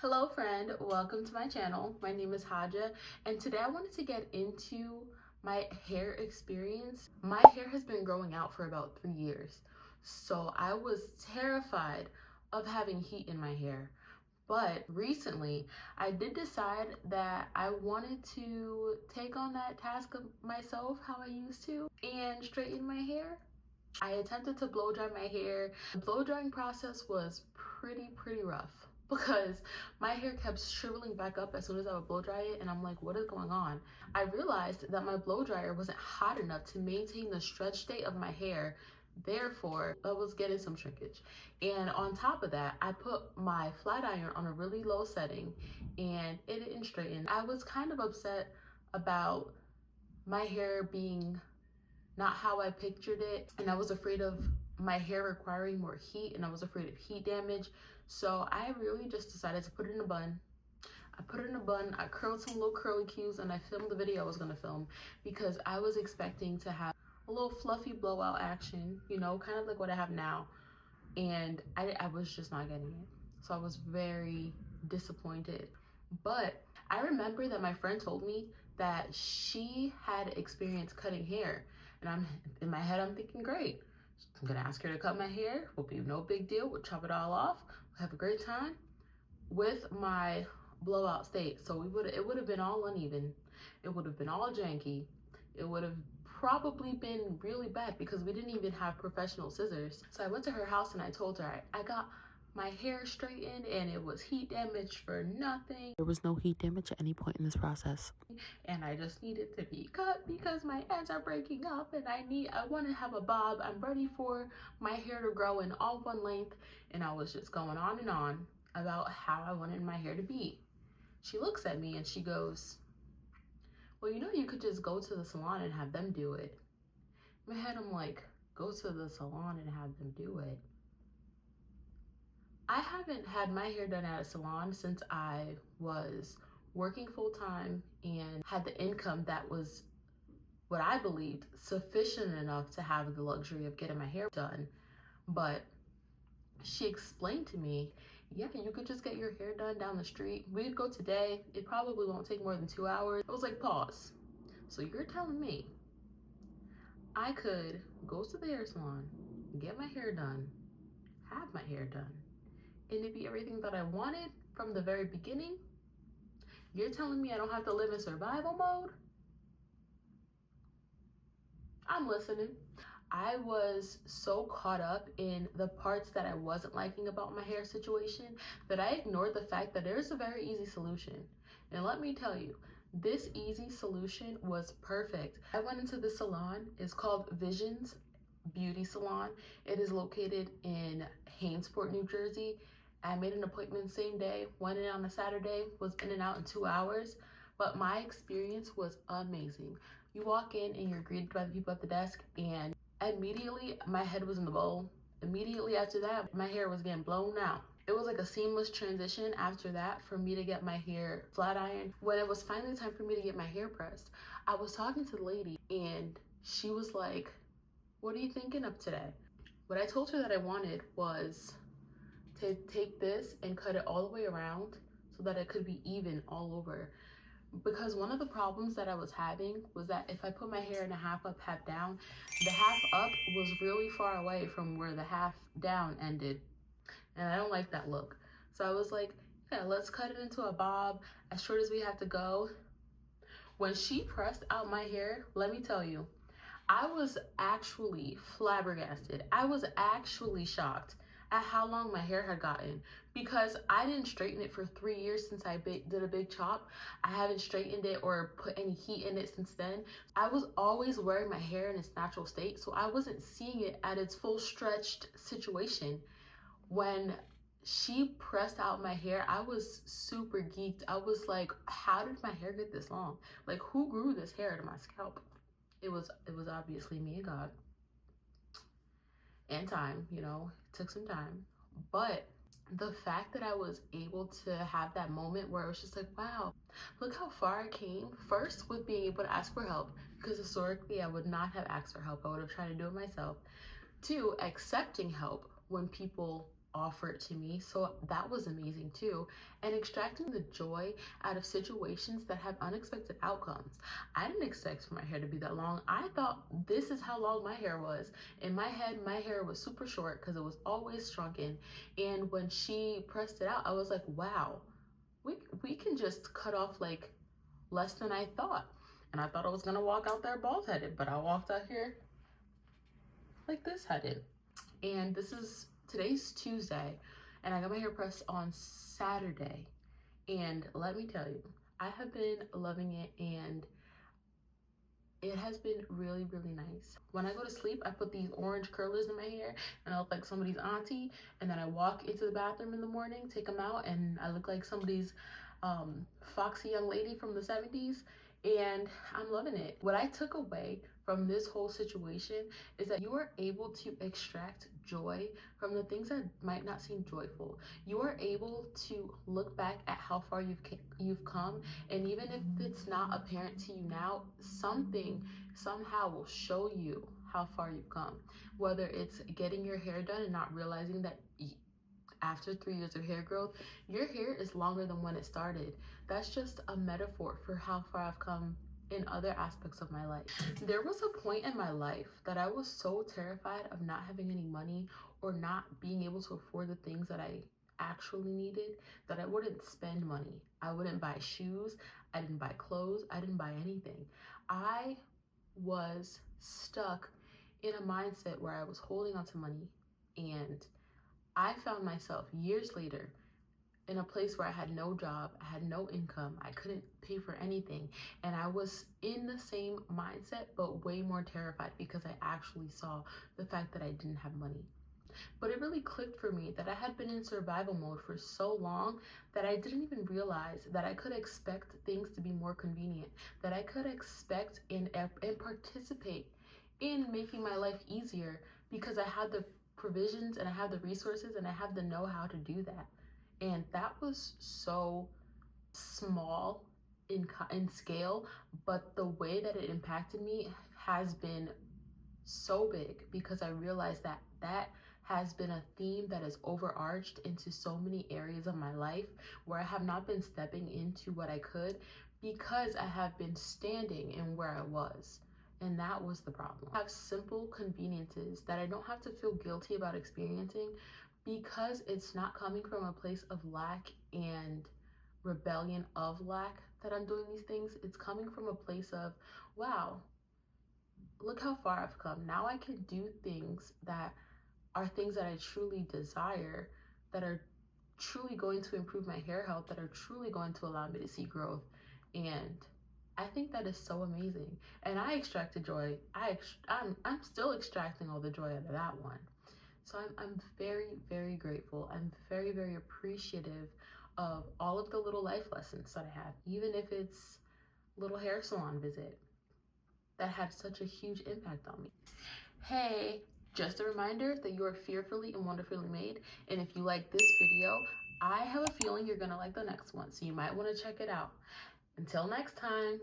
Hello friend, welcome to my channel. My name is Haja and today I wanted to get into my hair experience. My hair has been growing out for about 3 years, so I was terrified of having heat in my hair. But recently I did decide that I wanted to take on that task of myself how I used to and straighten my hair. I attempted to blow dry my hair. The blow drying process was pretty rough because my hair kept shriveling back up as soon as I would blow dry it, and I'm like, what is going on? I realized that my blow dryer wasn't hot enough to maintain the stretch state of my hair. Therefore, I was getting some shrinkage. And on top of that, I put my flat iron on a really low setting and it didn't straighten. I was kind of upset about my hair being not how I pictured it, and I was afraid of my hair requiring more heat, and I was afraid of heat damage. So I really just decided to put it in a bun. I put it in a bun, I curled some little curly cues, and I filmed the video I was gonna film because I was expecting to have a little fluffy blowout action, you know, kind of like what I have now. And I was just not getting it. So I was very disappointed. But I remember that my friend told me that she had experience cutting hair. And I'm in my head, I'm thinking, great. I'm gonna ask her to cut my hair. Will be no big deal. We'll chop it all off. We'll have a great time with my blowout state. So it would have been all uneven. It would have been all janky. It would have probably been really bad because we didn't even have professional scissors. So I went to her house and I told her I got my hair straightened and it was heat damage for nothing. There was no heat damage at any point in this process. And I just needed to be cut because my ends are breaking up and I want to have a bob. I'm ready for my hair to grow in all one length. And I was just going on and on about how I wanted my hair to be. She looks at me and she goes, well, you know, you could just go to the salon and have them do it. In my head, I'm like, go to the salon and have them do it. I haven't had my hair done at a salon since I was working full-time and had the income that was what I believed sufficient enough to have the luxury of getting my hair done. But she explained to me, yeah, you could just get your hair done down the street. We could go today. It probably won't take more than 2 hours. I was like, pause. So you're telling me I could go to the hair salon, get my hair done, have my hair done, and it'd be everything that I wanted from the very beginning? You're telling me I don't have to live in survival mode? I'm listening. I was so caught up in the parts that I wasn't liking about my hair situation that I ignored the fact that there's a very easy solution. And let me tell you, this easy solution was perfect. I went into the salon. It's called Visions Beauty Salon. It is located in Hainesport, New Jersey. I made an appointment same day, went in on a Saturday, was in and out in 2 hours. But my experience was amazing. You walk in and you're greeted by the people at the desk, and immediately my head was in the bowl. Immediately after that, my hair was getting blown out. It was like a seamless transition after that for me to get my hair flat ironed. When it was finally time for me to get my hair pressed, I was talking to the lady and she was like, what are you thinking of today? What I told her that I wanted was to take this and cut it all the way around so that it could be even all over. Because one of the problems that I was having was that if I put my hair in a half up, half down, the half up was really far away from where the half down ended. And I don't like that look. So I was like, yeah, let's cut it into a bob as short as we have to go. When she pressed out my hair, let me tell you, I was actually flabbergasted. I was actually shocked at how long my hair had gotten because I didn't straighten it for 3 years since I did a big chop. I haven't straightened it or put any heat in it since then. I was always wearing my hair in its natural state, so I wasn't seeing it at its full stretched situation. When she pressed out my hair, I was super geeked. I was like, how did my hair get this long? Like, who grew this hair to my scalp? It was obviously me and God. And time, you know, it took some time. But the fact that I was able to have that moment where it was just like, wow, look how far I came. First, with being able to ask for help, because historically I would not have asked for help. I would have tried to do it myself. Two, accepting help when people offer it to me. So that was amazing too. And extracting the joy out of situations that have unexpected outcomes. I didn't expect for my hair to be that long. I thought this is how long my hair was. In my head, my hair was super short because it was always shrunken. And when she pressed it out, I was like, wow, we can just cut off like less than I thought. And I thought I was gonna walk out there bald headed, but I walked out here like this headed. And today's Tuesday, and I got my hair pressed on Saturday. And let me tell you, I have been loving it, and it has been really, really nice. When I go to sleep, I put these orange curlers in my hair and I look like somebody's auntie. And then I walk into the bathroom in the morning, take them out, and I look like somebody's foxy young lady from the 70s. And I'm loving it. What I took away from this whole situation is that you are able to extract joy from the things that might not seem joyful. You are able to look back at how far you've come, and even if it's not apparent to you now, something somehow will show you how far you've come. Whether it's getting your hair done and not realizing that after 3 years of hair growth, your hair is longer than when it started. That's just a metaphor for how far I've come in other aspects of my life. There was a point in my life that I was so terrified of not having any money or not being able to afford the things that I actually needed that I wouldn't spend money. I wouldn't buy shoes, I didn't buy clothes, I didn't buy anything. I was stuck in a mindset where I was holding on to money, and I found myself years later in a place where I had no job, I had no income, I couldn't pay for anything, and I was in the same mindset but way more terrified because I actually saw the fact that I didn't have money. But it really clicked for me that I had been in survival mode for so long that I didn't even realize that I could expect things to be more convenient, that I could expect and participate in making my life easier because I had the provisions and I have the resources and I have the know-how to do that. And that was so small in scale, but the way that it impacted me has been so big because I realized that that has been a theme that has overarched into so many areas of my life where I have not been stepping into what I could because I have been standing in where I was. And that was the problem. I have simple conveniences that I don't have to feel guilty about experiencing because it's not coming from a place of lack and rebellion of lack that I'm doing these things. It's coming from a place of, wow, look how far I've come. Now I can do things that are things that I truly desire, that are truly going to improve my hair health, that are truly going to allow me to see growth. And I think that is so amazing. And I extracted joy. I'm still extracting all the joy out of that one. So I'm very, very grateful. I'm very, very appreciative of all of the little life lessons that I have, even if it's little hair salon visit that had such a huge impact on me. Hey, just a reminder that you are fearfully and wonderfully made. And if you like this video, I have a feeling you're gonna like the next one. So you might wanna check it out. Until next time.